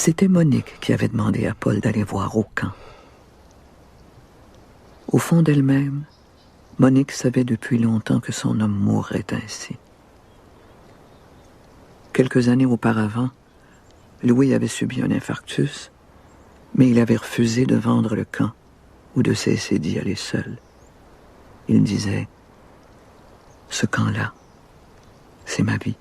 C'était Monique qui avait demandé à Paul d'aller voir au camp. Au fond d'elle-même, Monique savait depuis longtemps que son homme mourrait ainsi. Quelques années auparavant, Louis avait subi un infarctus, mais il avait refusé de vendre le camp ou de cesser d'y aller seul. Il disait « Ce camp-là, c'est ma vie. »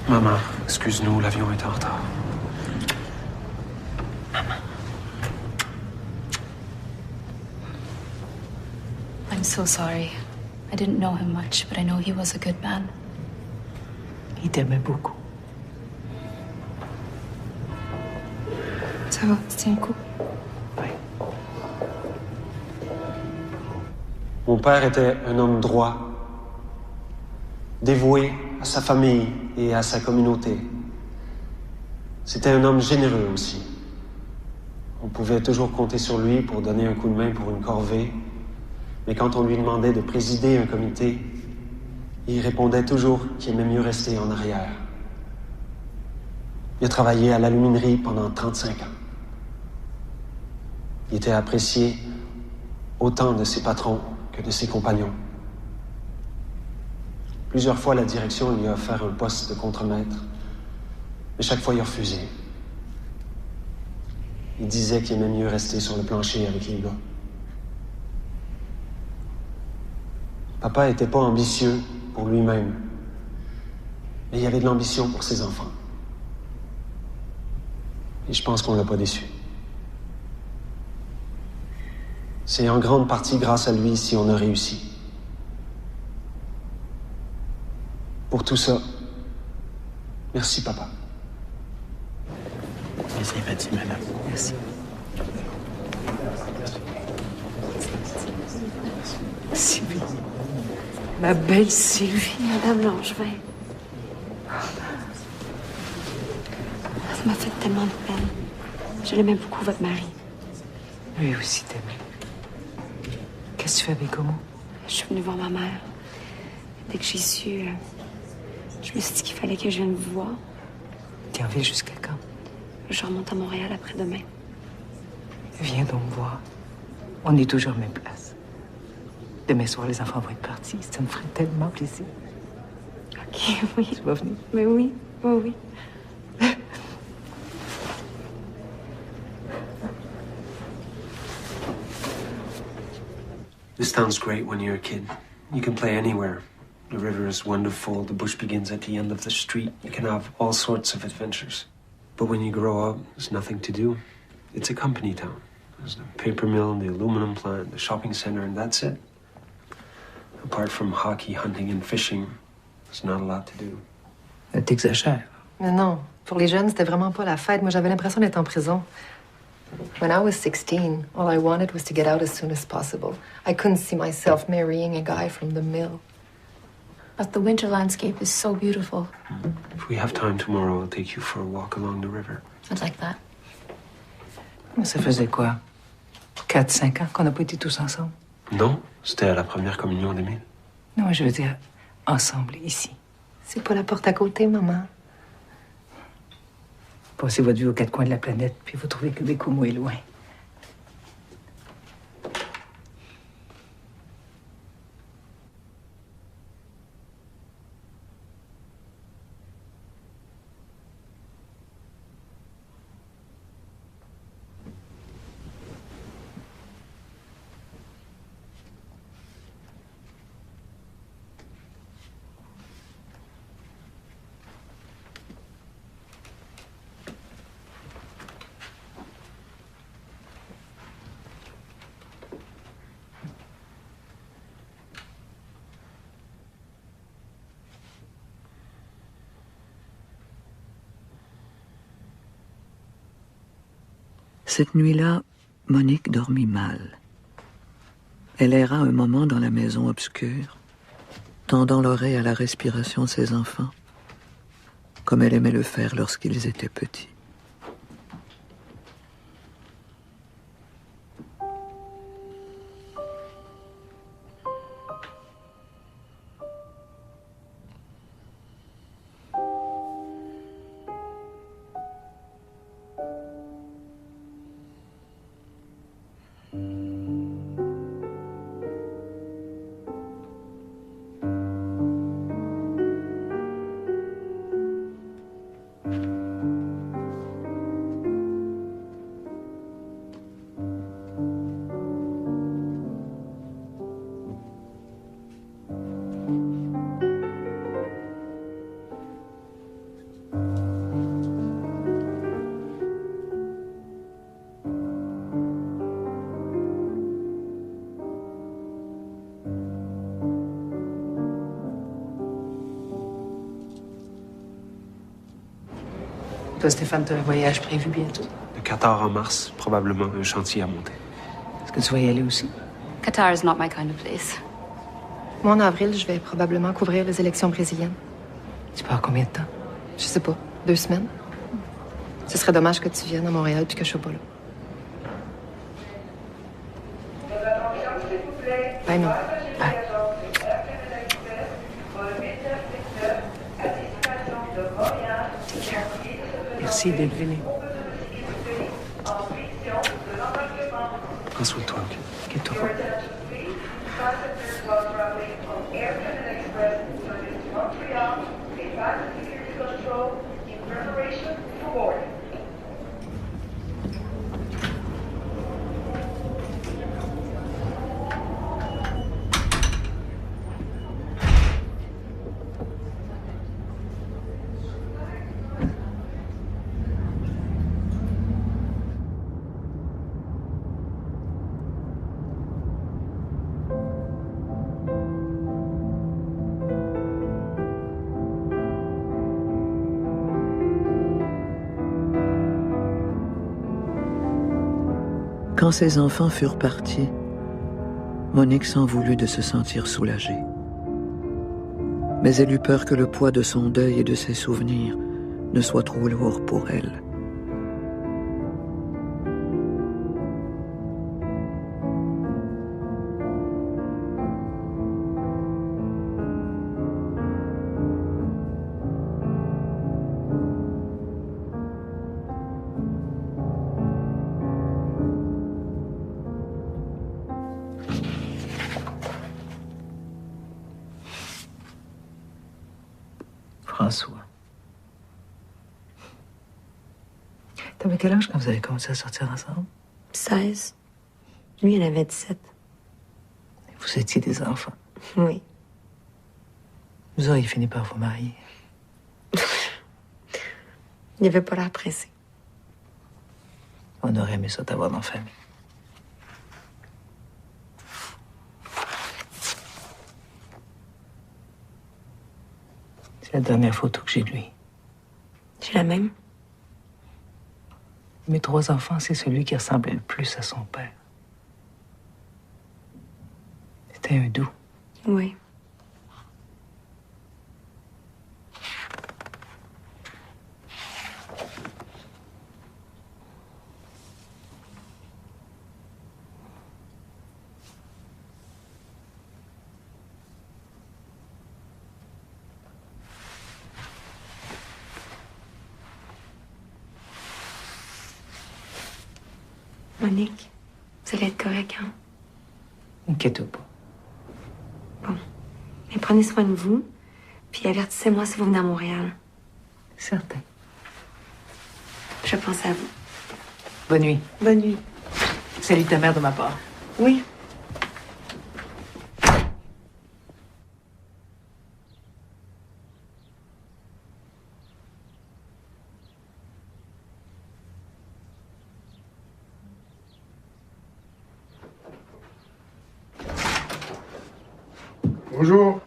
Maman, excuse-nous, l'avion est en retard. Maman. I'm so sorry. I didn't know him much, but I know he was a good man. Il t'aimait beaucoup. Ça va, tu tiens le coup? Oui. Mon père était un homme droit, dévoué à sa famille et à sa communauté. C'était un homme généreux aussi. On pouvait toujours compter sur lui pour donner un coup de main pour une corvée, mais quand on lui demandait de présider un comité, il répondait toujours qu'il aimait mieux rester en arrière. Il a travaillé à l'aluminerie pendant 35 ans. Il était apprécié autant de ses patrons que de ses compagnons. Plusieurs fois, la direction lui a offert un poste de contremaître, mais chaque fois, il a refusé. Il disait qu'il aimait mieux rester sur le plancher avec les gars. Papa n'était pas ambitieux pour lui-même, mais il avait de l'ambition pour ses enfants. Et je pense qu'on l'a pas déçu. C'est en grande partie grâce à lui si on a réussi. Pour tout ça, merci, papa. C'est sympathique, madame. Merci. Sylvie. Ma belle Sylvie. Madame Langevin. Ça m'a fait tellement de peine. Je l'aimais beaucoup, votre mari. Lui aussi t'aimait. Qu'est-ce que tu fais avec Homo? Je suis venue voir ma mère. Dès que j'ai su, je me suis dit qu'il fallait que je vienne vous voir. T'es en ville jusqu'à quand? Je remonte à Montréal après-demain. Viens donc me voir. On est toujours à la même place. Demain soir, les enfants vont être partis. Ça me ferait tellement plaisir. OK, oui. Tu vas venir? Mais oui, oui, oui. This town's great when you're a kid. You can play anywhere. The river is wonderful. The bush begins at the end of the street. You can have all sorts of adventures. But when you grow up, there's nothing to do. It's a company town. There's the paper mill, the aluminum plant, the shopping center, and that's it. Apart from hockey, hunting, and fishing, there's not a lot to do. T'exagères. Mais non, pour les jeunes, c'était vraiment pas la fête. Moi, j'avais l'impression d'être en prison. When I was 16, all I wanted was to get out as soon as possible. I couldn't see myself marrying a guy from the mill. But the winter landscape is so beautiful. If we have time tomorrow, I'll take you for a walk along the river. I'd like that. Mais ça faisait quoi? 4-5 ans qu'on n'a pas été tous ensemble? Non, c'était à la première communion d'Émile. Non, je veux dire, ensemble, ici. C'est pas la porte à côté, maman. Passez votre vie aux quatre coins de la planète, puis vous trouvez que Bécomo est loin. Cette nuit-là, Monique dormit mal. Elle erra un moment dans la maison obscure, tendant l'oreille à la respiration de ses enfants, comme elle aimait le faire lorsqu'ils étaient petits. Toi, Stéphane, tu as un voyage prévu bientôt. Le Qatar en mars, probablement un chantier à monter. Est-ce que tu vas y aller aussi? Qatar is not my kind of place. Moi, en avril, je vais probablement couvrir les élections brésiliennes. Tu pars combien de temps? Je sais pas, 2 semaines. Ce serait dommage que tu viennes à Montréal puis que je sois pas là. Ben non. Bye. Merci d'être venu. Prends soin de toi, OK? Inquiète-toi pas. Quand ses enfants furent partis, Monique s'en voulut de se sentir soulagée. Mais elle eut peur que le poids de son deuil et de ses souvenirs ne soit trop lourd pour elle. François. T'avais quel âge quand vous avez commencé à sortir ensemble? 16. Lui, il avait 17. Vous étiez des enfants. Oui. Vous auriez fini par vous marier. Il avait pas l'air pressé. On aurait aimé ça t'avoir dans la famille. C'est la dernière photo que j'ai de lui. J'ai la même. Mes 3 enfants, c'est celui qui ressemblait le plus à son père. C'était un doux. Oui. Monique, vous allez être correct, hein? Inquiète pas. Bon. Mais prenez soin de vous, puis avertissez-moi si vous venez à Montréal. Certain. Je pense à vous. Bonne nuit. Bonne nuit. Salut ta mère de ma part. Oui. Bonjour.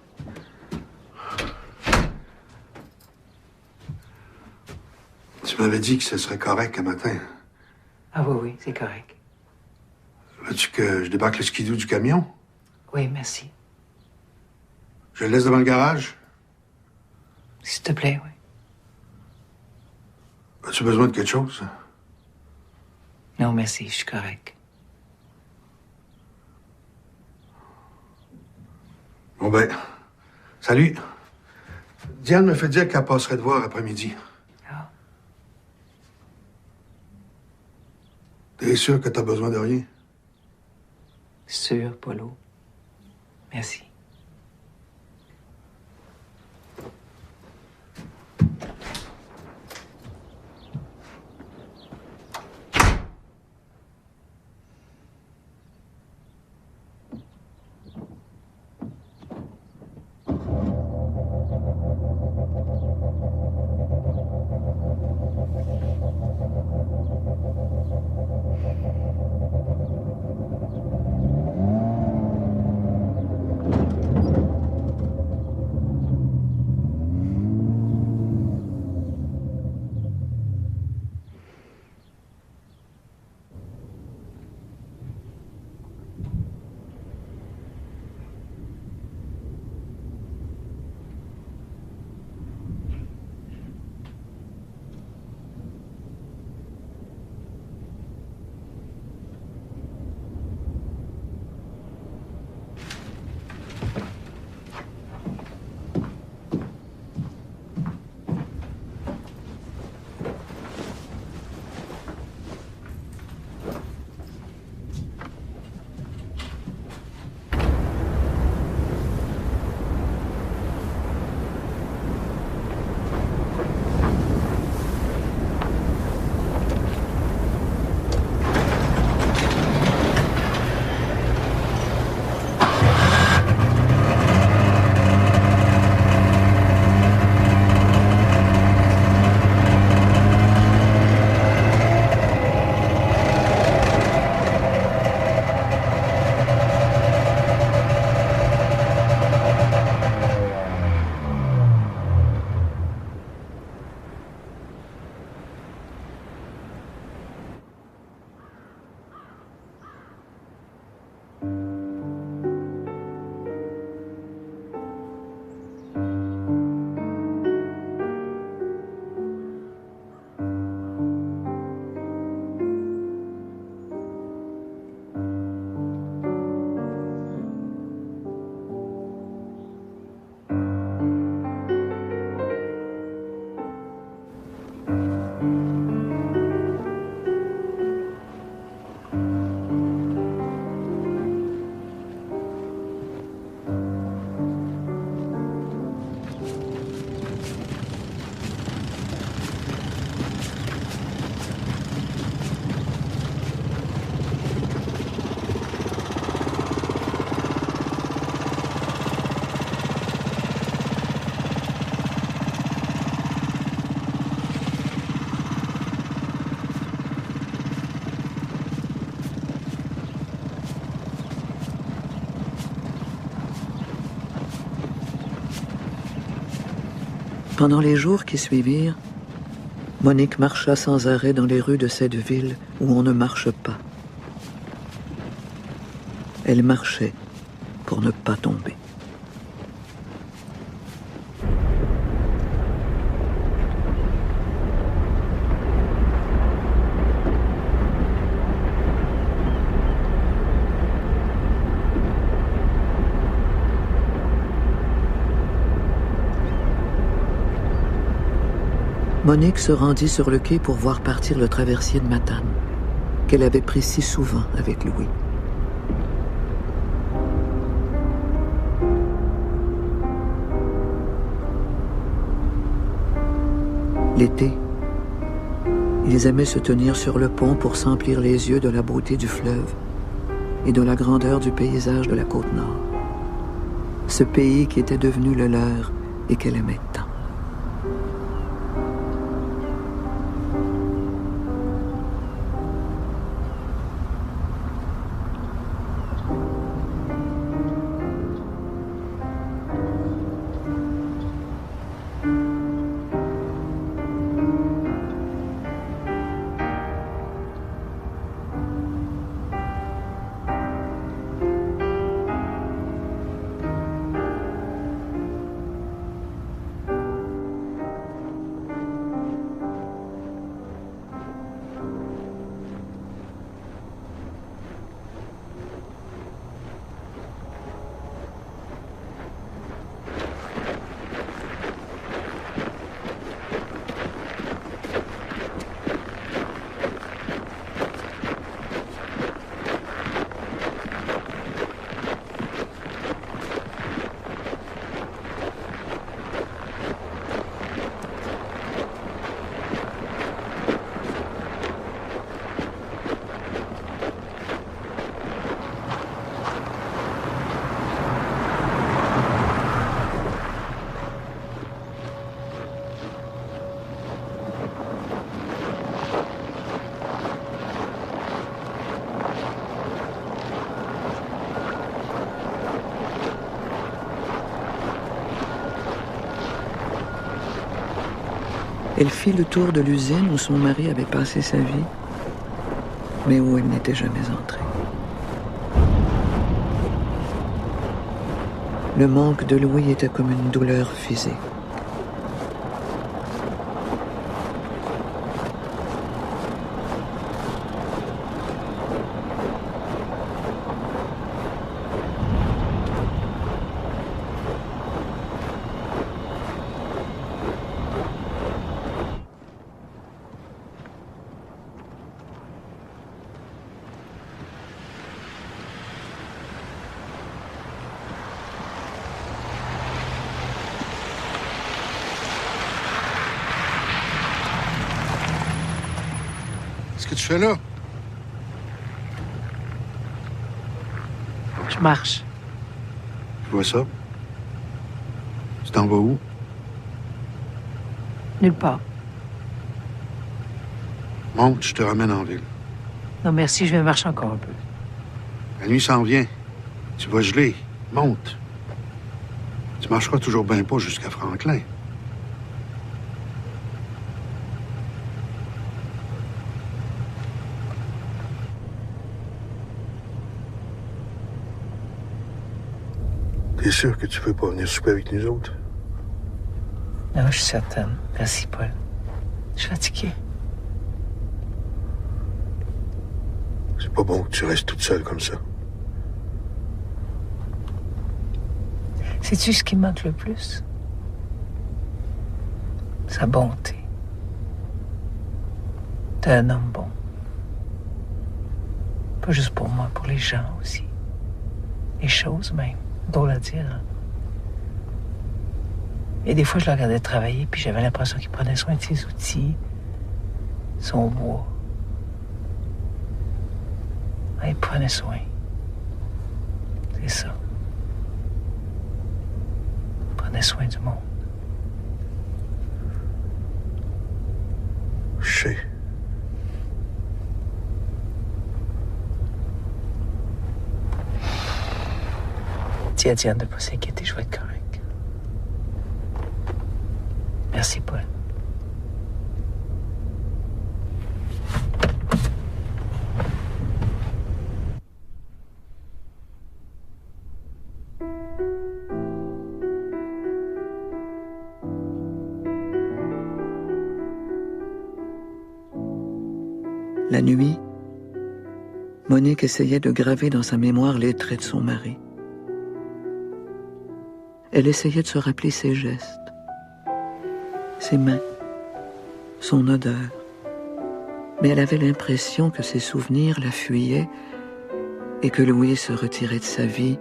Tu m'avais dit que ce serait correct un matin. Ah oui, c'est correct. Veux-tu que je débarque le skidoo du camion? Oui, merci. Je le laisse devant le garage? S'il te plaît, oui. As-tu besoin de quelque chose? Non, merci, je suis correct. Bon ben, salut. Diane me fait dire qu'elle passerait te voir après-midi. Ah. T'es sûr que t'as besoin de rien? Sûr, Paulo. Merci. Pendant les jours qui suivirent, Monique marcha sans arrêt dans les rues de cette ville où on ne marche pas. Elle marchait pour ne pas tomber. Monique se rendit sur le quai pour voir partir le traversier de Matane, qu'elle avait pris si souvent avec Louis. L'été, ils aimaient se tenir sur le pont pour s'emplir les yeux de la beauté du fleuve et de la grandeur du paysage de la Côte-Nord. Ce pays qui était devenu le leur et qu'elle aimait tant. Elle fit le tour de l'usine où son mari avait passé sa vie, mais où elle n'était jamais entrée. Le manque de Louis était comme une douleur physique. Qu'est-ce que tu fais là? Je marche. Je vois ça. Tu t'en vas où? Nulle part. Monte, je te ramène en ville. Non, merci, je vais marcher encore un peu. La nuit s'en vient. Tu vas geler. Monte. Tu marcheras toujours bien pas jusqu'à Franklin. T'es sûr que tu veux pas venir souper avec nous autres? Non, je suis certaine. Merci, Paul. Je suis fatiguée. C'est pas bon que tu restes toute seule comme ça. Sais-tu ce qui me manque le plus? Sa bonté. T'es un homme bon. Pas juste pour moi, pour les gens aussi. Les choses même. Drôle à dire. Hein? Et des fois, je le regardais travailler, puis j'avais l'impression qu'il prenait soin de ses outils, son bois. Il prenait soin. C'est ça. Il prenait soin du monde. Je sais. Dis à Diane de ne pas s'inquiéter, je vais être correct. Merci, Paul. La nuit, Monique essayait de graver dans sa mémoire les traits de son mari. Elle essayait de se rappeler ses gestes, ses mains, son odeur. Mais elle avait l'impression que ses souvenirs la fuyaient et que Louis se retirait de sa vie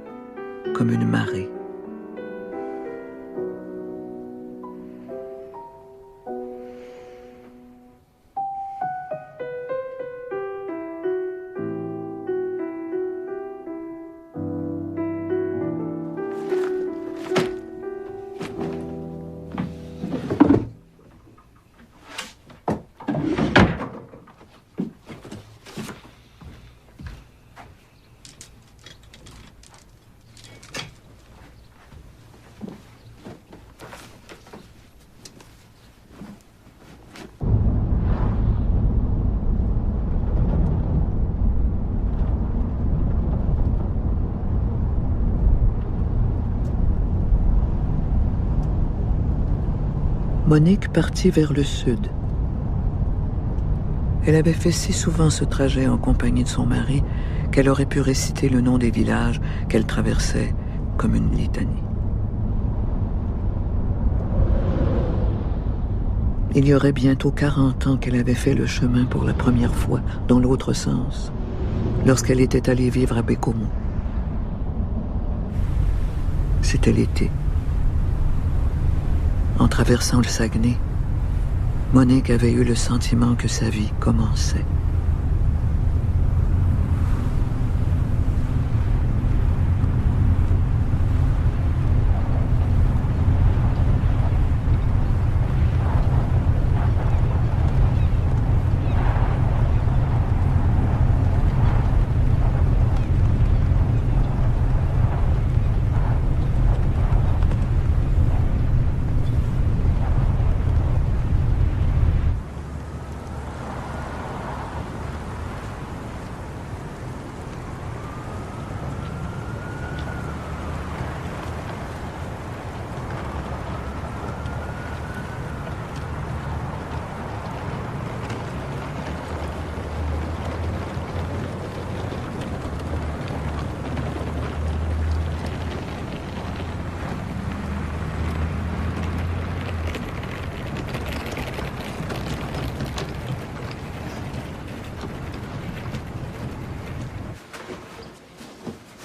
comme une marée. Monique partit vers le sud. Elle avait fait si souvent ce trajet en compagnie de son mari qu'elle aurait pu réciter le nom des villages qu'elle traversait comme une litanie. Il y aurait bientôt 40 ans qu'elle avait fait le chemin pour la première fois dans l'autre sens, lorsqu'elle était allée vivre à Bécomo. C'était l'été. En traversant le Saguenay, Monique avait eu le sentiment que sa vie commençait.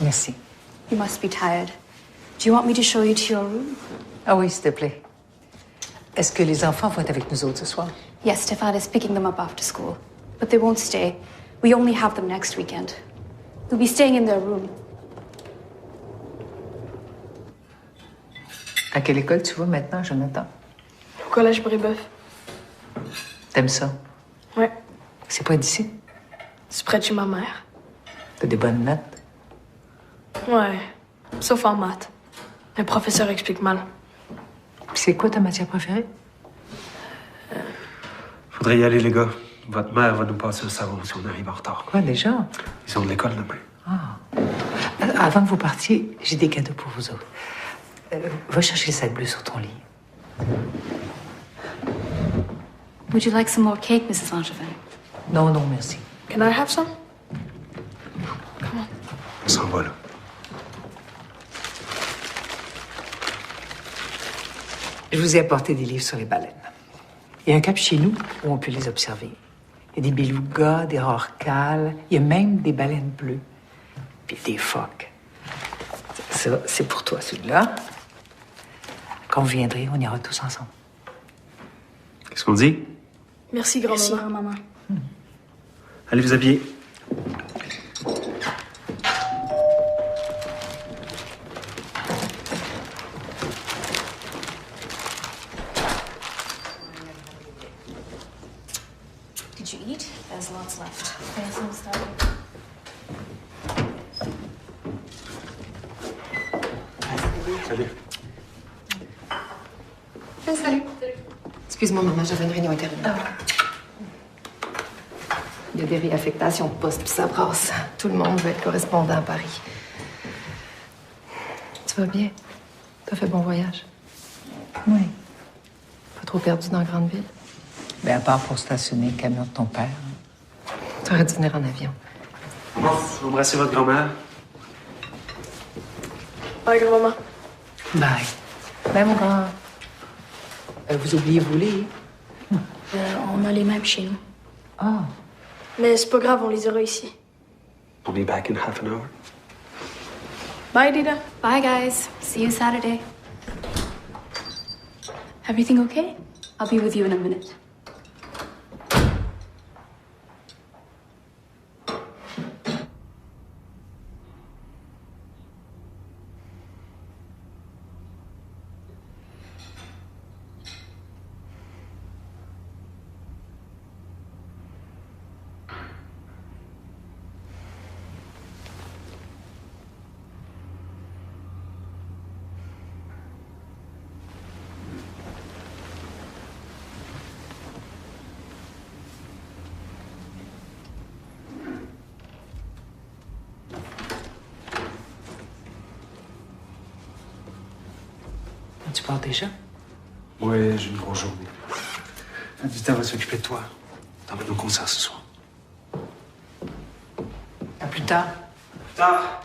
Merci. You must be tired. Do you want me to show you to your room? Ah oui, s'il te plaît. Est-ce que les enfants vont être avec nous autres ce soir? Yes, Stefan is picking them up after school. But they won't stay. We only have them next weekend. They'll be staying in their room. À quelle école tu vas maintenant, Jonathan? Au collège Brébeuf. T'aimes ça? Ouais. C'est pas d'ici? C'est près de chez ma mère. T'as des bonnes notes? Ouais. Sauf en maths. Le professeur explique mal. Puis c'est quoi ta matière préférée? Faudrait y aller, les gars. Votre mère va nous passer le savon si on arrive en retard. Quoi, déjà? Ils ont de l'école demain. Ah. Avant que vous partiez, j'ai des cadeaux pour vous autres. Va chercher le sac bleu sur ton lit. Would you like some more cake, Mrs. Langevin? Non, non, merci. Can I have some? On s'en va, là. Je vous ai apporté des livres sur les baleines. Il y a un cap chez nous où on peut les observer. Il y a des belugas, des rorquals, il y a même des baleines bleues, puis des phoques. Ça, c'est pour toi, celui-là. Quand vous viendrez, on ira tous ensemble. Qu'est-ce qu'on dit? Merci, grand-maman. Maman. Allez vous habiller. Did you eat? There's lots left. Salut. Salut. Excuse-moi, maman, j'avais une réunion interminable. Il y a des réaffectations de postes, puis ça brasse. Tout le monde veut être correspondant à Paris. Tu vas bien? T'as fait bon voyage? Oui. Pas trop perdu dans la grande ville? Ben, à part pour stationner le camion de ton père. T'aurais dû venir en avion. Bon, embrassez votre grand-mère. Bye, grand-maman. Bye. Bye, mon grand. Vous oubliez vos livres? On a les mêmes chez nous. Ah. Mais c'est pas grave, on les aura ici. I'll be back in half an hour. Bye, Dida. Bye, guys. See you Saturday. Everything okay? I'll be with you in a minute. Tu pars déjà? Ouais, j'ai une grosse journée. Dita va s'occuper de toi. T'emmènes au concert ce soir. À plus tard. Plus tard.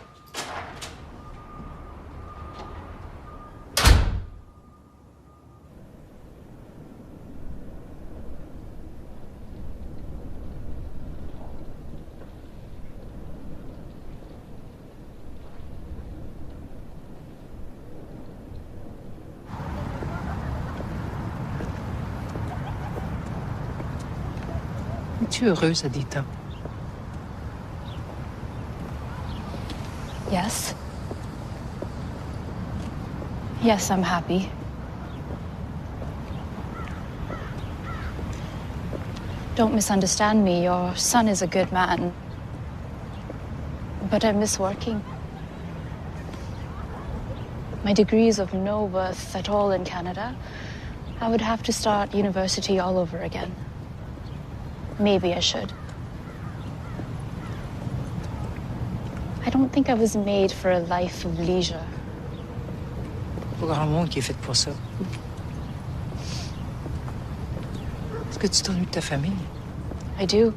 Es-tu heureuse, Adita? Yes. Yes, I'm happy. Don't misunderstand me. Your son is a good man. But I miss working. My degree is of no worth at all in Canada. I would have to start university all over again. Maybe I should. I don't think I was made for a life of leisure. Pas grand monde qui est fait pour ça. Est-ce que tu t'ennuies de ta famille? I do.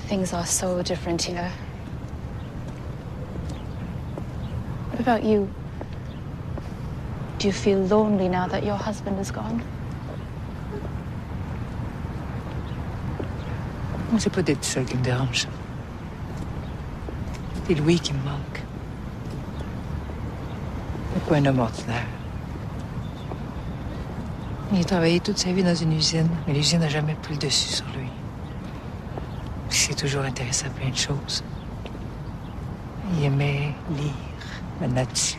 Things are so different here. What about you? Do you feel lonely now that your husband is gone? Moi, c'est pas d'être seule qui me dérange. C'est Louis qui me manque. C'est pas un homme ordinaire. Il a travaillé toute sa vie dans une usine, mais l'usine n'a jamais pris le dessus sur lui. Il s'est toujours intéressé à plein de choses. Il aimait lire la nature.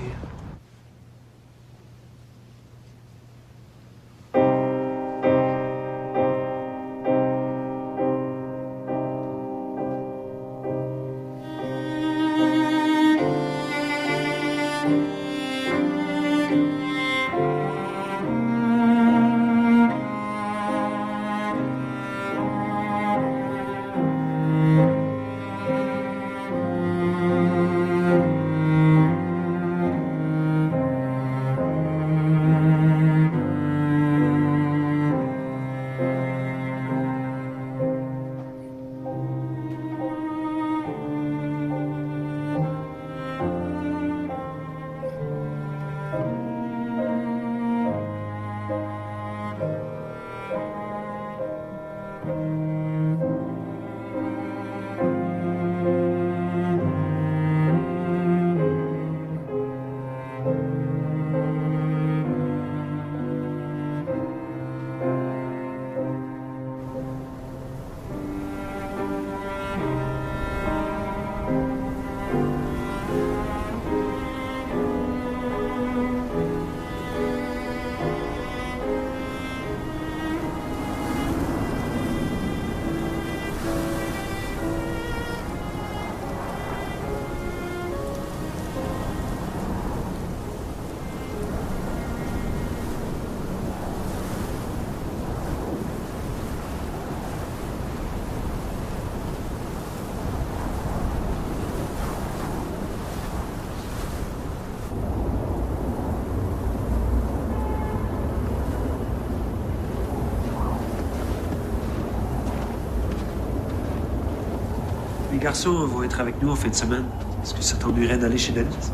garçons vont être avec nous en fin de semaine. Est-ce que ça t'ennuierait d'aller chez Denise?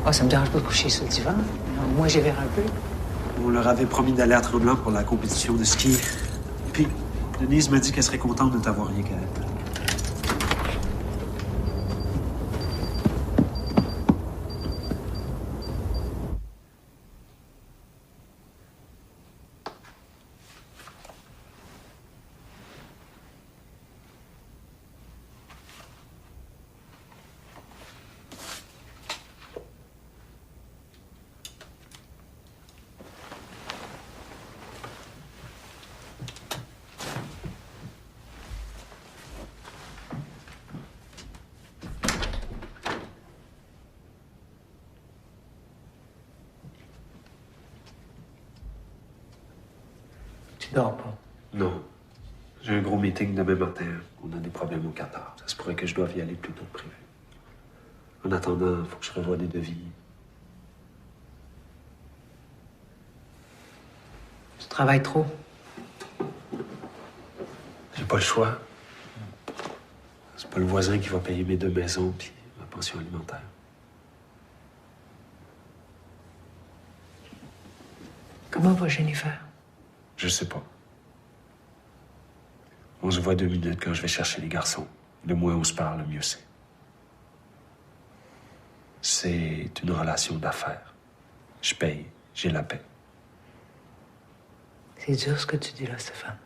Ah, ça me dérange pas de coucher sur le divan. Moi, j'ai verrai un peu. On leur avait promis d'aller à Tremblant pour la compétition de ski. Puis, Denise m'a dit qu'elle serait contente de t'avoir rien qu'à elle. Tu dors pas? Non. J'ai un gros meeting demain matin. On a des problèmes au Qatar. Ça se pourrait que je doive y aller plus tôt que prévu. En attendant, il faut que je revoie des devis. Tu travailles trop. J'ai pas le choix. C'est pas le voisin qui va payer mes 2 maisons puis ma pension alimentaire. Comment va Jennifer? Je sais pas. On se voit 2 minutes quand je vais chercher les garçons. Le moins on se parle, le mieux c'est. C'est une relation d'affaires. Je paye, j'ai la paix. C'est dur ce que tu dis là, Stéphane.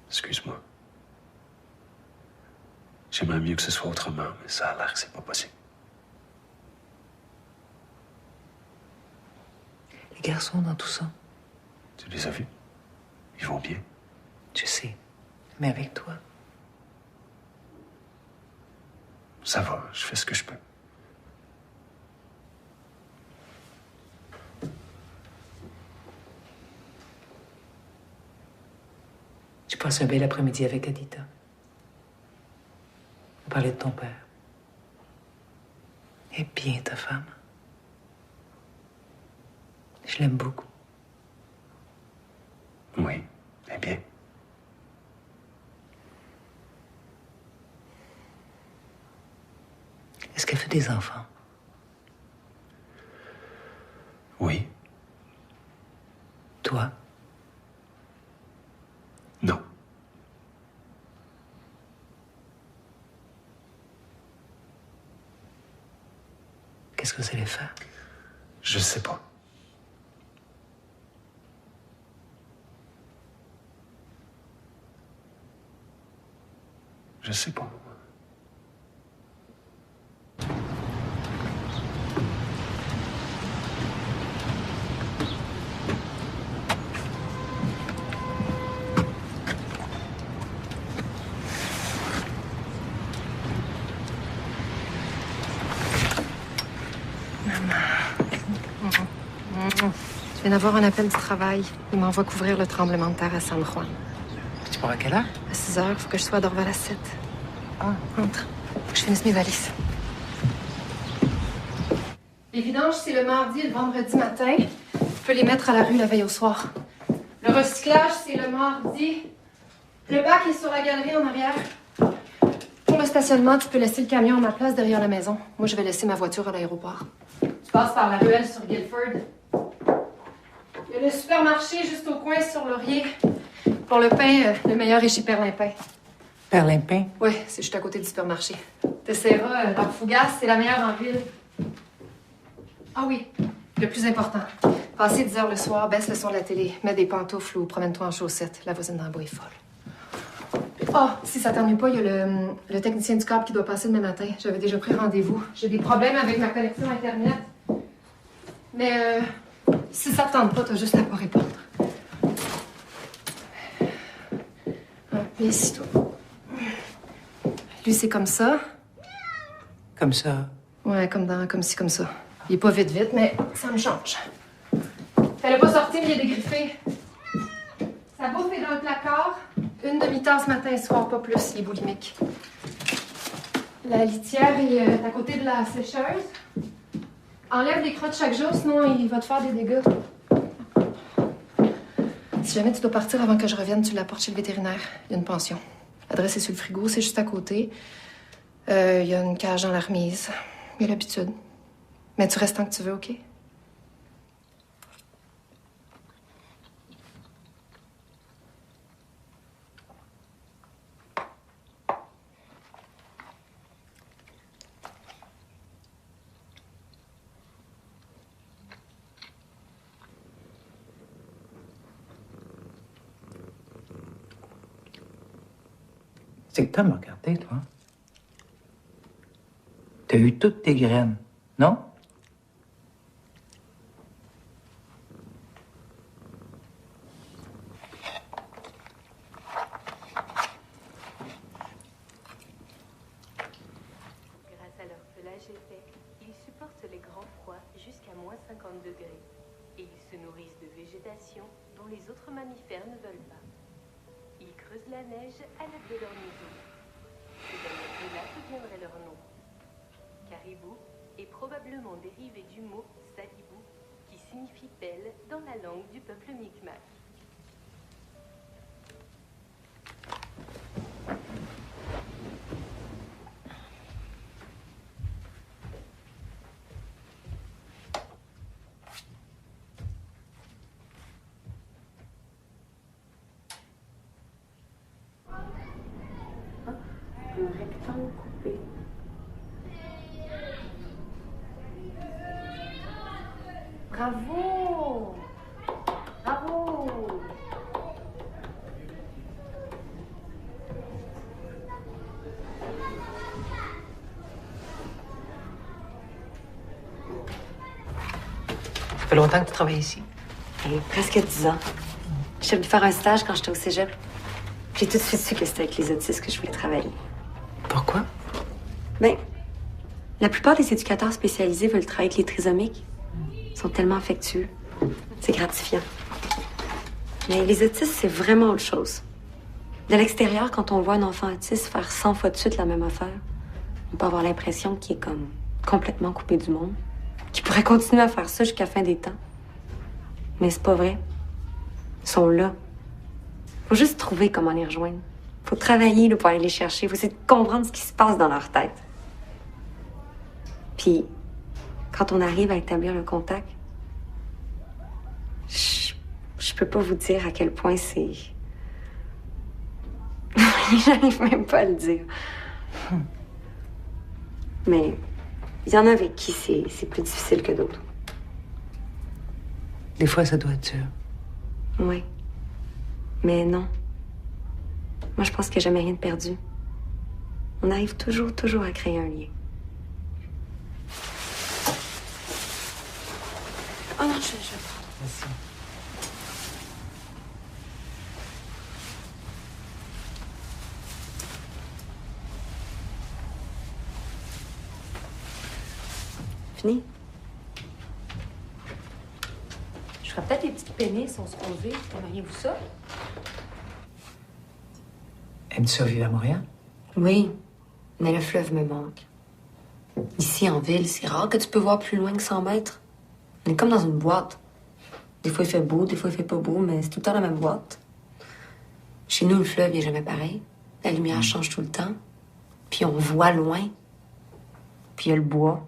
Excuse-moi. J'aimerais mieux que ce soit autrement, mais ça a l'air que c'est pas possible. Les garçons dans tout ça, Tu les as vus? Ils vont bien. je sais. Mais avec toi, Ça va, je fais ce que je peux. tu passes un bel après-midi avec Adita. On parlait de ton père. Et bien ta femme. Je l'aime beaucoup. Oui, eh bien. Est-ce qu'elle fait des enfants? Oui. Toi? Non. Qu'est-ce que vous allez faire? Je sais pas. Je sais pas. Je viens d'avoir un appel du travail. Il m'envoie couvrir le tremblement de terre à San Juan. Tu pars à quelle heure? À 6 heures, il faut que je sois à Dorval à 7. Ah. Entre. Faut que je finisse mes valises. Les vidanges, c'est le mardi et le vendredi matin. Tu peux les mettre à la rue la veille au soir. Le recyclage, c'est le mardi. Le bac est sur la galerie en arrière. Pour le stationnement, tu peux laisser le camion à ma place derrière la maison. Moi, je vais laisser ma voiture à l'aéroport. Tu passes par la ruelle sur Guilford. Il y a le supermarché juste au coin sur Laurier. Pour le pain, le meilleur est chez Perlimpin. Perlimpin? Oui, c'est juste à côté du supermarché. T'essaieras, leur fougasse, c'est la meilleure en ville. Ah oui, le plus important. Passer 10 heures le soir, baisse le son de la télé, mets des pantoufles ou promène-toi en chaussettes. La voisine d'en bas est folle. Ah, si ça t'ennuie pas, il y a le technicien du câble qui doit passer demain matin. J'avais déjà pris rendez-vous. J'ai des problèmes avec ma connexion Internet. Mais si ça te tente pas, t'as juste à pas répondre. Viens ici, toi. Lui, c'est comme ça. Comme ça. Ouais, comme ci, comme ça. Il est pas vite, mais ça me change. Fallait pas sortir, il est dégriffé. Sa bouffe est dans le placard. Une demi-tasse matin et soir, pas plus. Il est boulimique. La litière est à côté de la sécheuse. Enlève les crottes chaque jour, sinon il va te faire des dégâts. Si jamais tu dois partir avant que je revienne, tu l'apportes chez le vétérinaire. Il y a une pension. La L'adresse est sur le frigo, c'est juste à côté. Il y a une cage dans la remise. Il y a l'habitude. Mais tu restes tant que tu veux, OK? C'est que t'as me regardé, toi. T'as eu toutes tes graines, non? Grâce à leur pelage épais, ils supportent les grands froids jusqu'à -50 degrés. Et ils se nourrissent de végétation dont les autres mammifères ne veulent pas. Ils creusent la neige à l'aide de leur museau. C'est d'ailleurs de là que viendrait leur nom. Caribou est probablement dérivé du mot salibou, qui signifie pelle dans la langue du peuple Mi'kmaq. Un rectangle coupé. Bravo! Bravo! Ça fait longtemps que tu travailles ici? Presque 10 ans. Je suis venue faire un stage quand j'étais au cégep. J'ai tout de suite su que c'était avec les autistes que je voulais travailler. Pourquoi? Ben, la plupart des éducateurs spécialisés veulent travailler avec les trisomiques. Ils sont tellement affectueux. C'est gratifiant. Mais les autistes, c'est vraiment autre chose. De l'extérieur, quand on voit un enfant autiste faire 100 fois de suite la même affaire, on peut avoir l'impression qu'il est comme complètement coupé du monde, qu'il pourrait continuer à faire ça jusqu'à la fin des temps. Mais c'est pas vrai. Ils sont là. Faut juste trouver comment les rejoindre. Faut travailler là, pour aller les chercher. Faut essayer de comprendre ce qui se passe dans leur tête. Puis, quand on arrive à établir le contact, je peux pas vous dire à quel point c'est... J'arrive même pas à le dire. Mais il y en a avec qui c'est plus difficile que d'autres. Des fois, ça doit être dur. Oui. Mais non. Moi, je pense qu'il n'y a jamais rien de perdu. On arrive toujours à créer un lien. Oh non, je vais prendre. Merci. Fini? Je ferais peut-être des petites pénisses, on se conduit. Aimeriez-vous ça? Aimes-tu survivre à Montréal? Oui, mais le fleuve me manque. Ici, en ville, c'est rare que tu peux voir plus loin que 100 mètres. On est comme dans une boîte. Des fois, il fait beau, des fois, il fait pas beau, mais c'est tout le temps la même boîte. Chez nous, le fleuve, il est jamais pareil. La lumière change tout le temps. Puis on voit loin. Puis il y a le bois.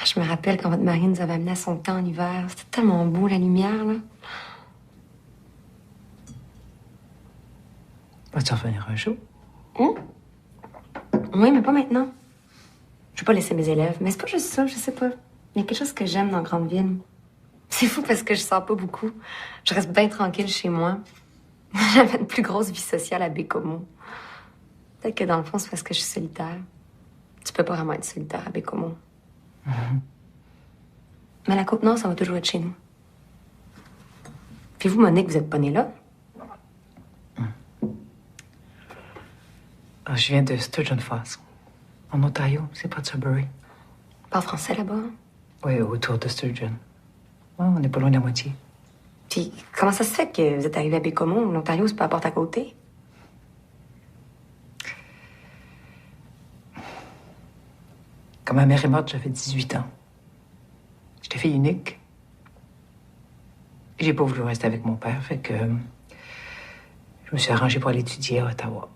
Ah, je me rappelle quand votre mari nous avait amenés à son camp en hiver. C'était tellement beau, la lumière, là. Vas-tu en finir un jour? Oui, mais pas maintenant. Je vais pas laisser mes élèves. Mais c'est pas juste ça, je sais pas. Il y a quelque chose que j'aime dans grande ville. C'est fou parce que je sors pas beaucoup. Je reste bien tranquille chez moi. J'avais une plus grosse vie sociale à Bécomo. Peut-être que dans le fond, c'est parce que je suis solitaire. Tu peux pas vraiment être solitaire à Bécomo. Mais la Côte-Nord, ça va toujours être chez nous. Puis vous, Monique, vous êtes pas née là? Ah, je viens de Sturgeon Falls, en Ontario. C'est pas de Sudbury. Parle français là-bas? Oui, autour de Sturgeon. Ouais, on n'est pas loin de la moitié. Puis comment ça se fait que vous êtes arrivé à Bécomo? L'Ontario, c'est pas à porte à côté? Quand ma mère est morte, j'avais 18 ans. J'étais fille unique. J'ai pas voulu rester avec mon père, fait que je me suis arrangée pour aller étudier à Ottawa.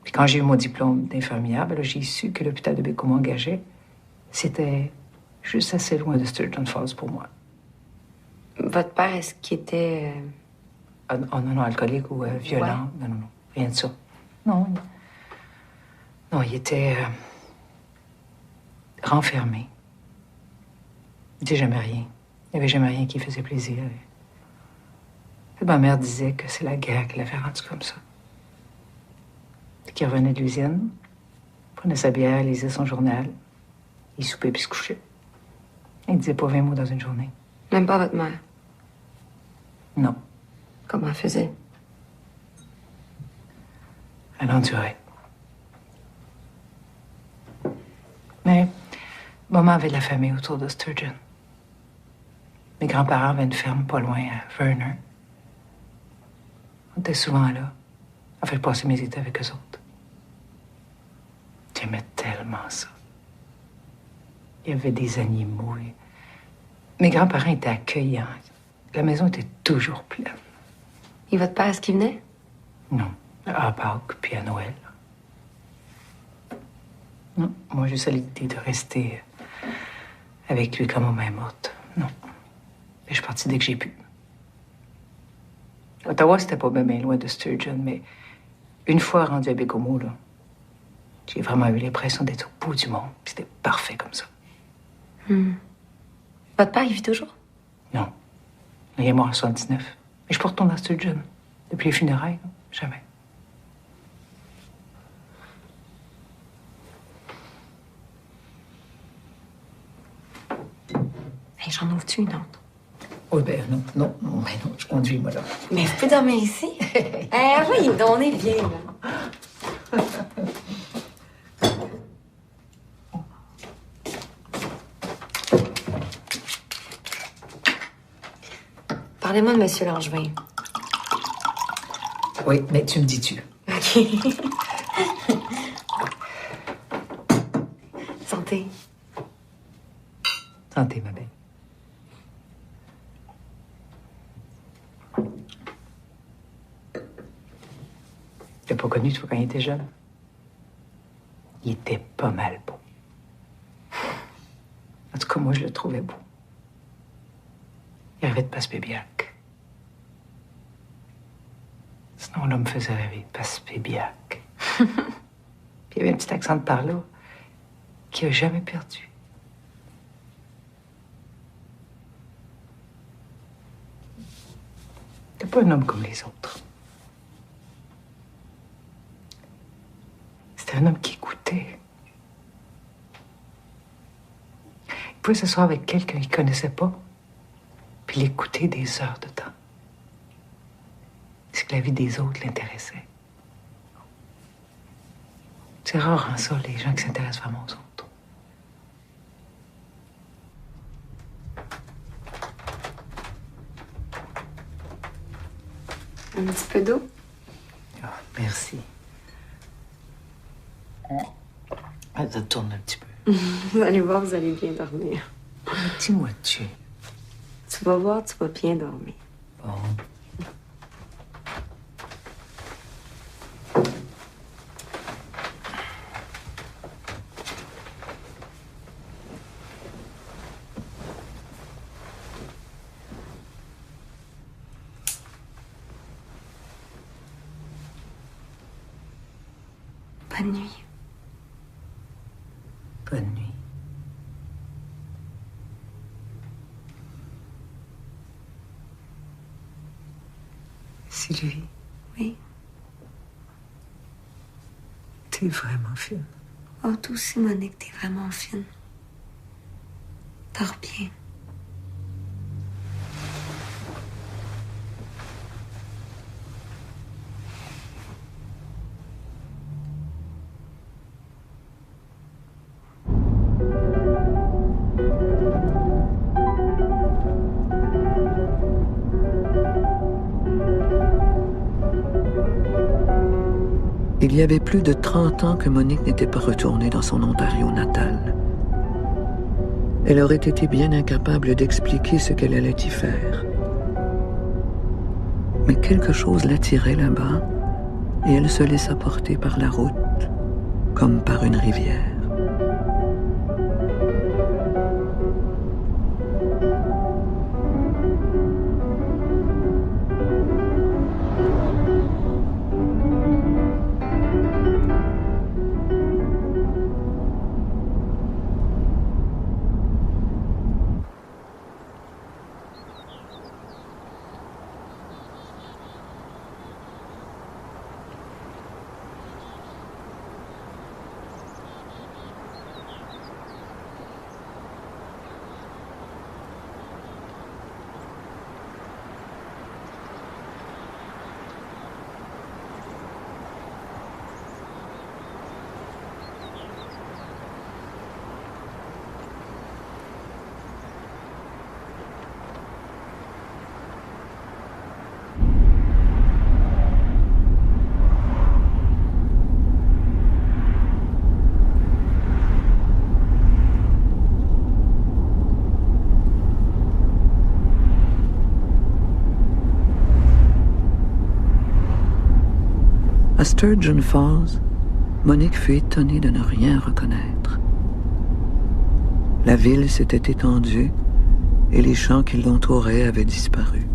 Puis quand j'ai eu mon diplôme d'infirmière, ben là, j'ai su que l'hôpital de Baie-Comeau engagé, c'était juste assez loin de Sturgeon Falls pour moi. Votre père, est-ce qu'il était... Oh non, alcoolique ou violent. Ouais. Non, rien de ça. Non, il était renfermé. Il disait jamais rien. Il n'y avait jamais rien qui faisait plaisir. Et ma mère disait que c'est la guerre qui l'avait rendu comme ça. Qu'il revenait de l'usine, prenait sa bière, lisait son journal, il soupait puis se couchait. Il disait pas 20 mots dans une journée. Même pas votre mère? Non. Comment elle faisait? Elle endurait. Mais maman avait de la famille autour de Sturgeon. Mes grands-parents avaient une ferme pas loin, à Verner. On était souvent là. En fait, je passais mes étés avec eux autres. J'aimais tellement ça. Il y avait des animaux. Mes grands-parents étaient accueillants. La maison était toujours pleine. Et votre père, est-ce qu'il venait? Non. À Pâques, puis à Noël. Non. Moi, j'ai juste l'idée de rester avec lui quand ma mère est morte. Non. Et je suis partie dès que j'ai pu. Ottawa, c'était pas bien loin de Sturgeon, mais une fois rendu à Baie-Comeau, là, j'ai vraiment eu l'impression d'être au bout du monde. Puis c'était parfait comme ça. Votre père, il vit toujours? Non. Il est mort en 79. Mais je peux retourner à Sturgeon. Depuis les funérailles, là, jamais. Hey, j'en ouvre-tu une autre? Oh, ben non, je conduis, moi, là. Mais vous pouvez dormir ici? Oui, on est bien, là. Parlez-moi de M. Langevin. Oui, mais tu me dis-tu. OK. Santé. Santé, ma belle. Tu l'as pas connu, toi, quand il était jeune? Il était pas mal beau. En tout cas, moi, je le trouvais beau. Il rêvait de Passepébiac. Sinon, l'homme me faisait rêver de Passepébiac. Puis il y avait un petit accent de par là qu'il n'a jamais perdu. C'était pas un homme comme les autres. C'était un homme qui écoutait. Il pouvait s'asseoir avec quelqu'un qu'il ne connaissait pas, puis l'écouter des heures de temps. C'est que la vie des autres l'intéressait. C'est rare, hein, ça, les gens qui s'intéressent vraiment aux autres. Un petit peu d'eau? Oh, merci. Ça tourne un petit peu. Vous allez voir, vous allez bien dormir. Dis-moi, tu vas voir, tu vas bien dormir. Bon. Bonne nuit. Bonne nuit. Sylvie. Oui. T'es vraiment fine. Oh, toi aussi, Monique, t'es vraiment fine. Dors bien. Il y avait plus de 30 ans que Monique n'était pas retournée dans son Ontario natal. Elle aurait été bien incapable d'expliquer ce qu'elle allait y faire. Mais quelque chose l'attirait là-bas, et elle se laissa porter par la route comme par une rivière. À Sturgeon Falls, Monique fut étonnée de ne rien reconnaître. La ville s'était étendue et les champs qui l'entouraient avaient disparu.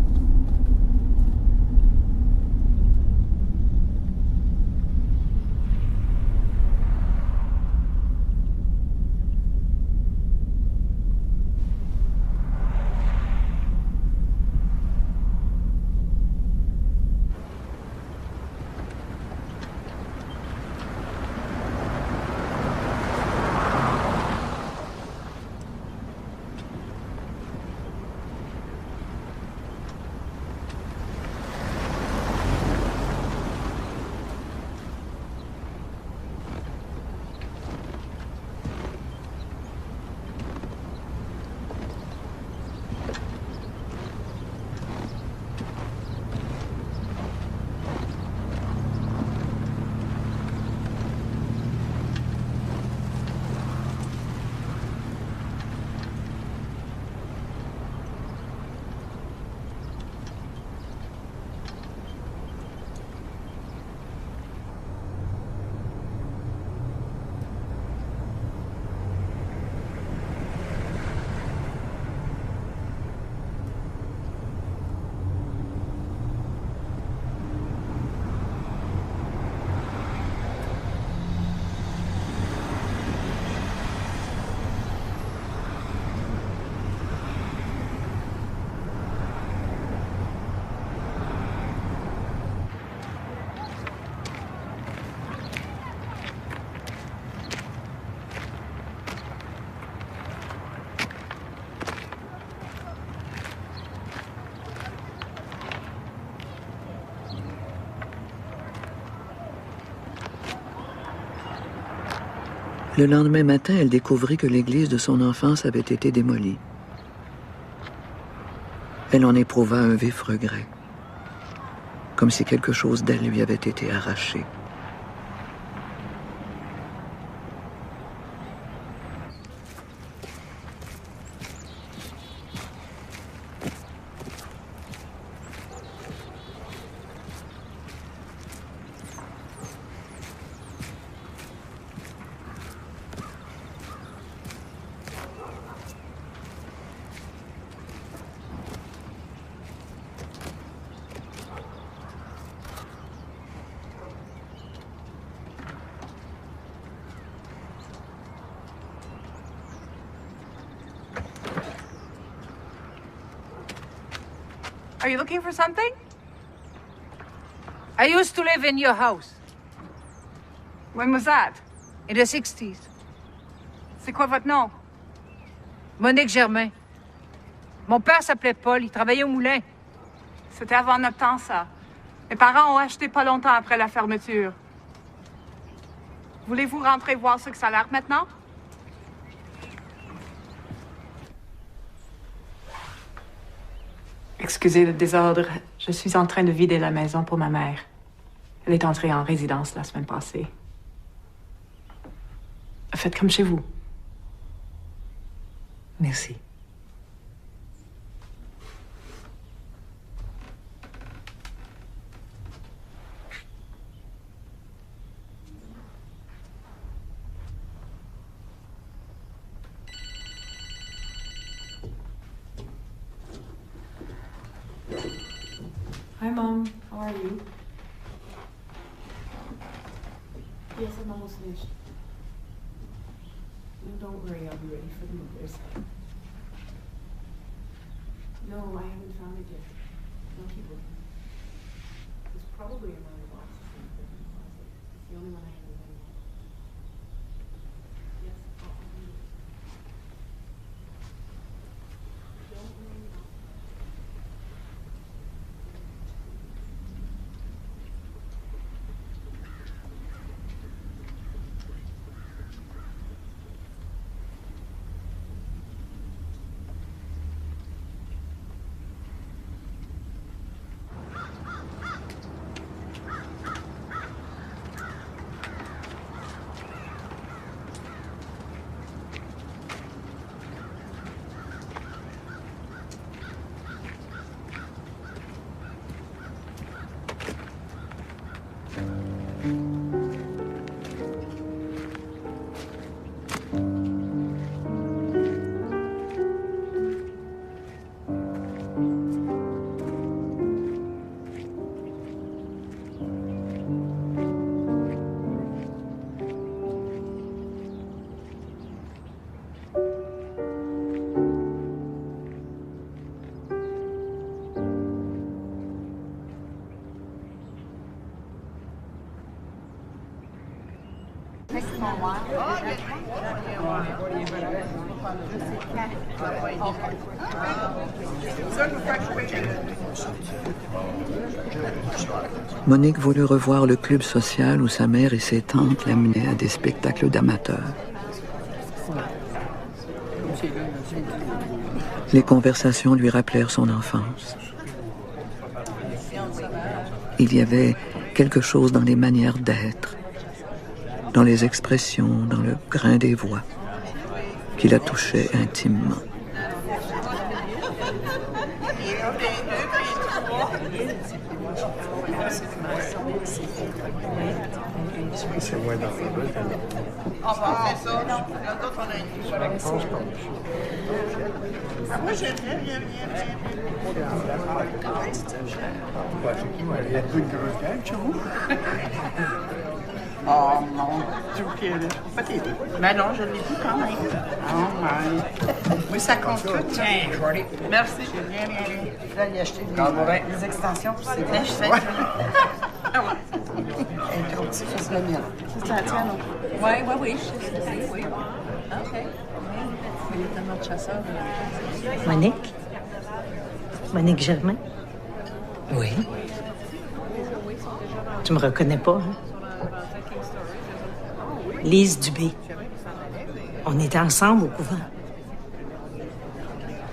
Le lendemain matin, elle découvrit que l'église de son enfance avait été démolie. Elle en éprouva un vif regret, comme si quelque chose d'elle lui avait été arraché. Are you looking for something? I used to live in your house. When was that? In the 60s. C'est quoi votre nom? Monique Germain. Mon père s'appelait Paul, il travaillait au moulin. C'était avant notre temps, ça. Mes parents ont acheté pas longtemps après la fermeture. Voulez-vous rentrer voir ce que ça a l'air maintenant? Excusez le désordre. Je suis en train de vider la maison pour ma mère. Elle est entrée en résidence la semaine passée. Faites comme chez vous. Merci. Hi, Mom. How are you? Yes, I'm almost finished. No, don't worry. I'll be ready for the movers. No, I haven't found it yet. No, keep looking. It's probably in one of the boxes in the closet. It's the only one I haven't done yet. Yes, I'll find it. Don't worry. Monique voulut revoir le club social où sa mère et ses tantes l'amenaient à des spectacles d'amateurs. Les conversations lui rappelèrent son enfance. Il y avait quelque chose dans les manières d'être, dans les expressions, dans le grain des voix, qui la touchait intimement. C'est moins dans moi, j'aimerais bien. Il y a deux grosses gags chez vous? Oh non, tu veux qu'il pas t'aider? Mais non, je l'ai vu quand même. Oh my. Oui, ça compte tout. Tiens, je vais aller. Merci. J'ai bien. Je vais aller acheter des extensions pour ces bêches. Ah ouais. Elle est trop petite, c'est la mienne. C'est la tienne, non? Oui. OK. Il y a tellement de chasseurs. Monique? Monique Germain? Oui. Tu me reconnais pas, hein? Lise Dubé. On était ensemble au couvent.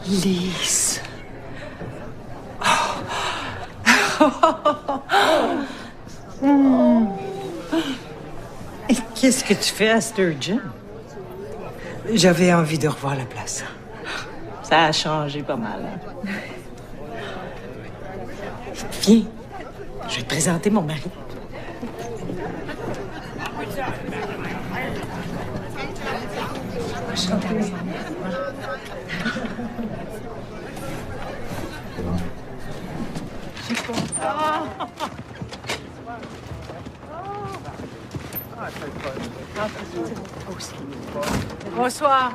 Lise. Et qu'est-ce que tu fais à Sturgeon? J'avais envie de revoir la place. Ça a changé pas mal. Hein? Viens, je vais te présenter mon mari. Bonsoir.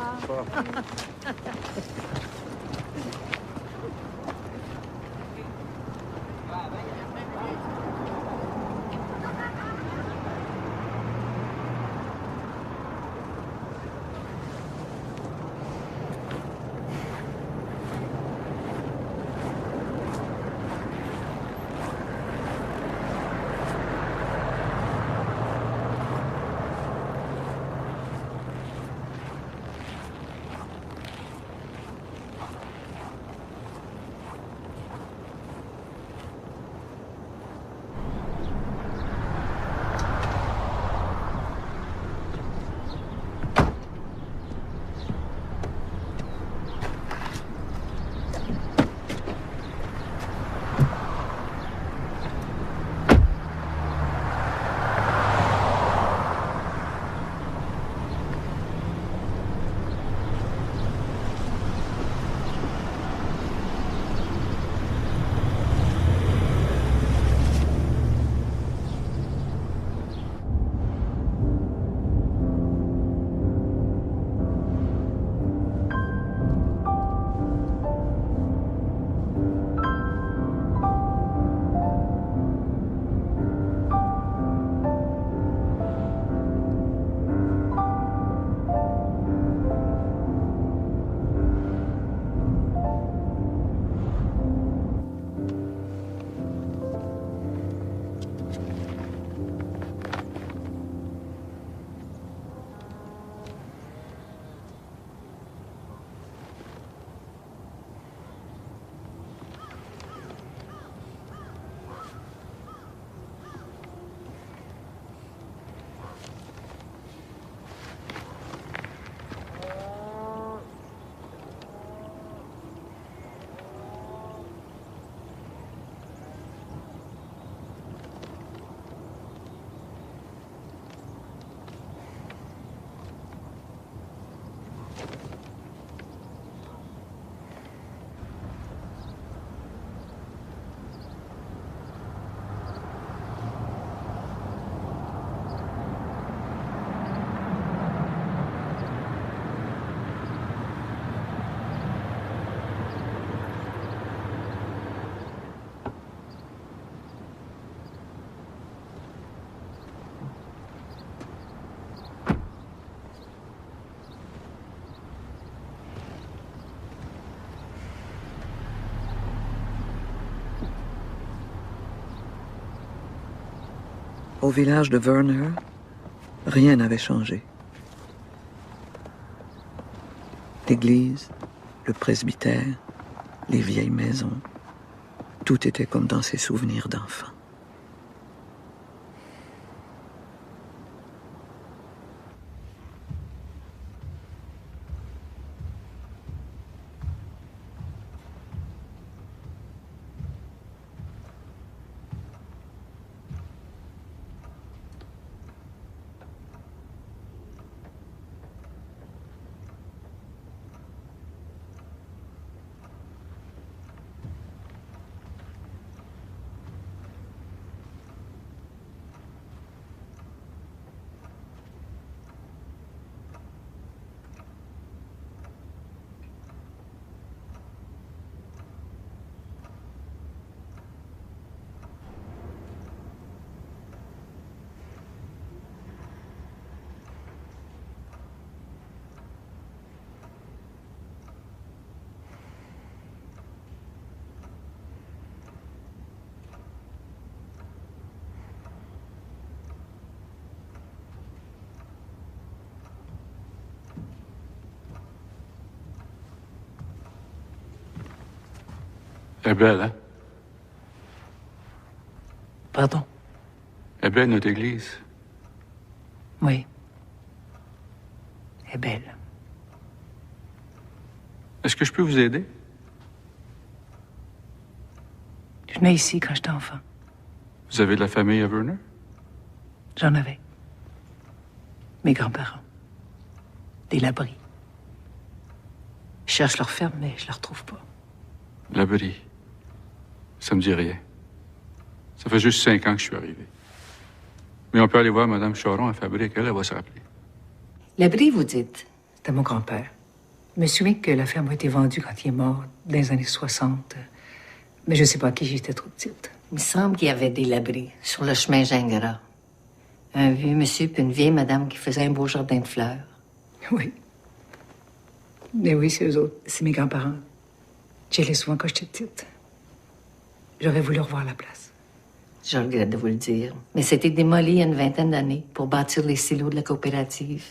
Au village de Werner, rien n'avait changé. L'église, le presbytère, les vieilles maisons, tout était comme dans ses souvenirs d'enfant. Elle est belle, hein? Pardon? Elle est belle, notre église. Oui. Elle est belle. Est-ce que je peux vous aider? Je venais ici quand j'étais enfant. Vous avez de la famille à Werner? J'en avais. Mes grands-parents. Des labris. Je cherche leur ferme, mais je la retrouve pas. L'abri. Ça me dit rien. Ça fait juste 5 ans que je suis arrivé. Mais on peut aller voir Mme Charon à Fabrique. Elle va se rappeler. L'abri, vous dites? C'était mon grand-père. Je me souviens que la ferme a été vendue quand il est mort, dans les années 60. Mais je sais pas à qui, j'étais trop petite. Il me semble qu'il y avait des labris sur le chemin Gingras. Un vieux monsieur puis une vieille madame qui faisait un beau jardin de fleurs. Oui. Mais oui, c'est eux autres. C'est mes grands-parents. J'y allais souvent quand j'étais petite. J'aurais voulu revoir la place. Je regrette de vous le dire, mais c'était démoli il y a une vingtaine d'années pour bâtir les silos de la coopérative.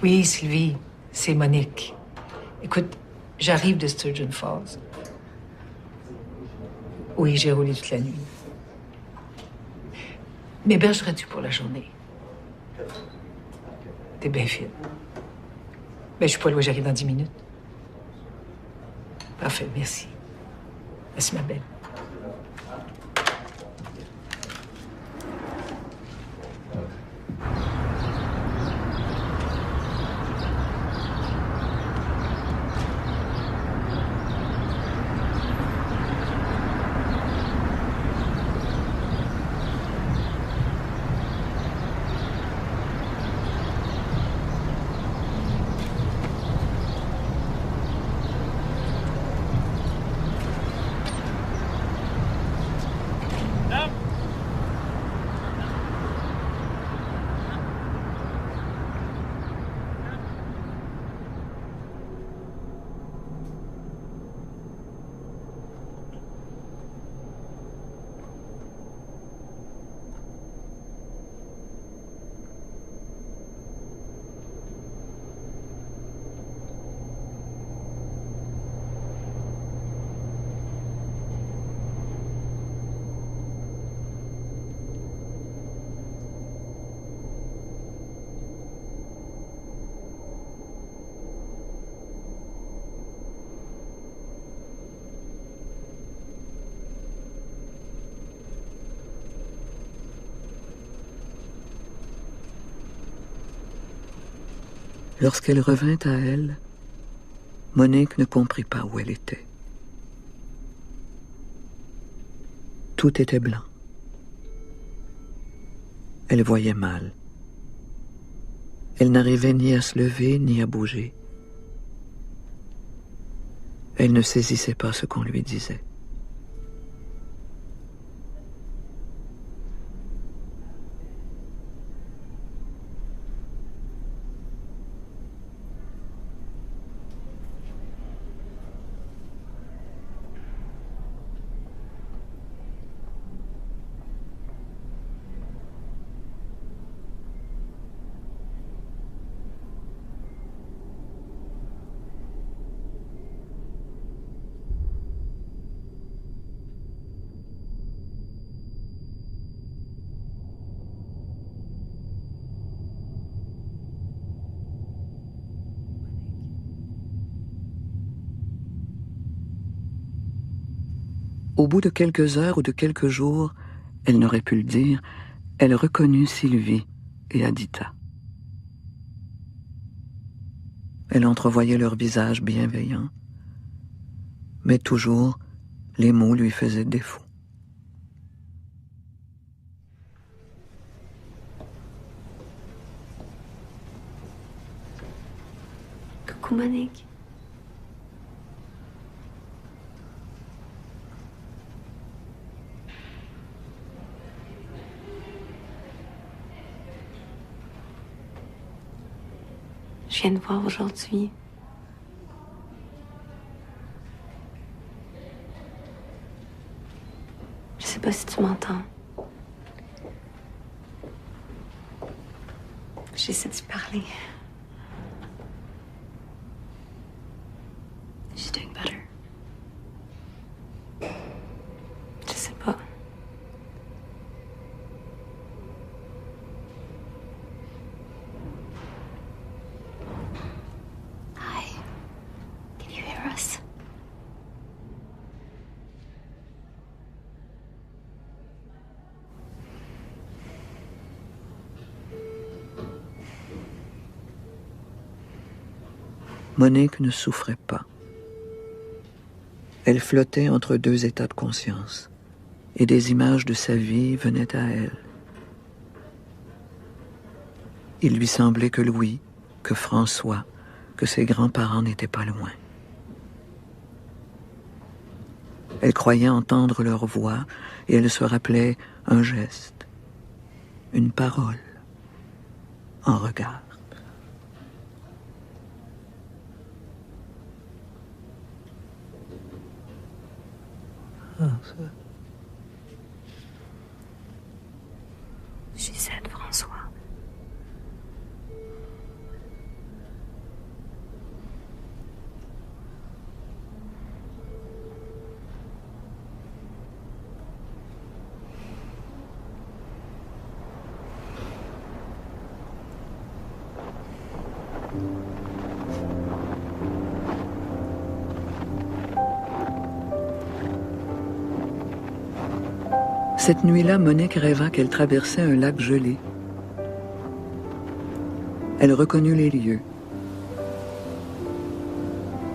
Oui, Sylvie, c'est Monique. Écoute, j'arrive de Sturgeon Falls. Oui, j'ai roulé toute la nuit. M'hébergerais-tu pour la journée? T'es bien fine. Ben, je suis pas loin, j'arrive dans 10 minutes. Parfait, merci. Merci, ma belle. Lorsqu'elle revint à elle, Monique ne comprit pas où elle était. Tout était blanc. Elle voyait mal. Elle n'arrivait ni à se lever ni à bouger. Elle ne saisissait pas ce qu'on lui disait. Au bout de quelques heures ou de quelques jours, elle n'aurait pu le dire, elle reconnut Sylvie et Adita. Elle entrevoyait leur visage bienveillant, mais toujours les mots lui faisaient défaut. Coucou Monique. Je viens de voir aujourd'hui. Je sais pas si tu m'entends. J'essaie de te parler. She's doing better. Je sais pas. Monique ne souffrait pas. Elle flottait entre deux états de conscience, et des images de sa vie venaient à elle. Il lui semblait que Louis, que François, que ses grands-parents n'étaient pas loin. Elle croyait entendre leur voix, et elle se rappelait un geste, une parole, un regard. She said, François. Cette nuit-là, Monique rêva qu'elle traversait un lac gelé. Elle reconnut les lieux.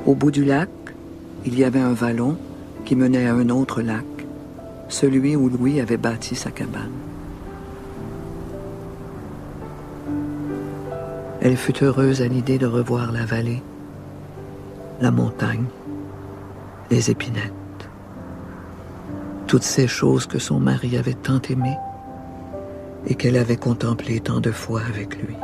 Au bout du lac, il y avait un vallon qui menait à un autre lac, celui où Louis avait bâti sa cabane. Elle fut heureuse à l'idée de revoir la vallée, la montagne, les épinettes, toutes ces choses que son mari avait tant aimées et qu'elle avait contemplées tant de fois avec lui.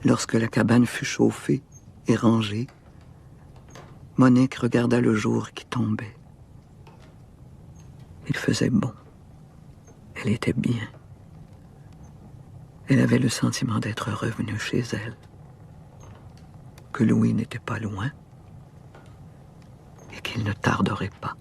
Lorsque la cabane fut chauffée et rangée, Monique regarda le jour qui tombait. Il faisait bon. Elle était bien. Elle avait le sentiment d'être revenue chez elle, que Louis n'était pas loin et qu'il ne tarderait pas.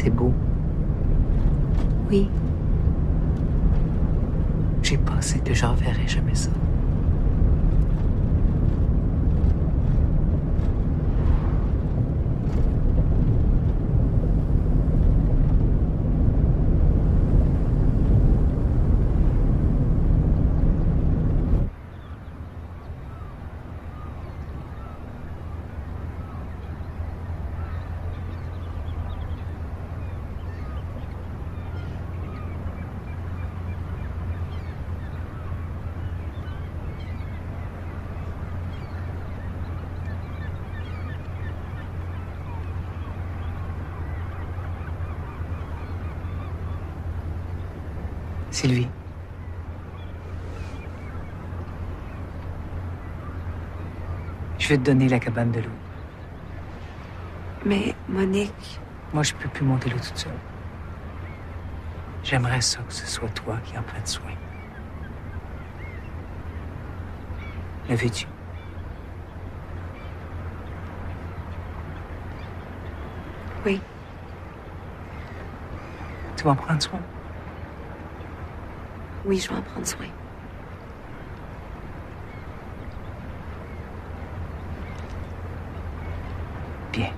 C'est beau. Oui. J'ai pensé que j'en verrais jamais ça. Sylvie. Je vais te donner la cabane de l'eau. Mais, Monique... Moi, je peux plus monter l'eau toute seule. J'aimerais ça que ce soit toi qui en prenne soin. Le veux-tu? Oui. Tu vas en prendre soin? Oui, je vais en prendre soin. Bien.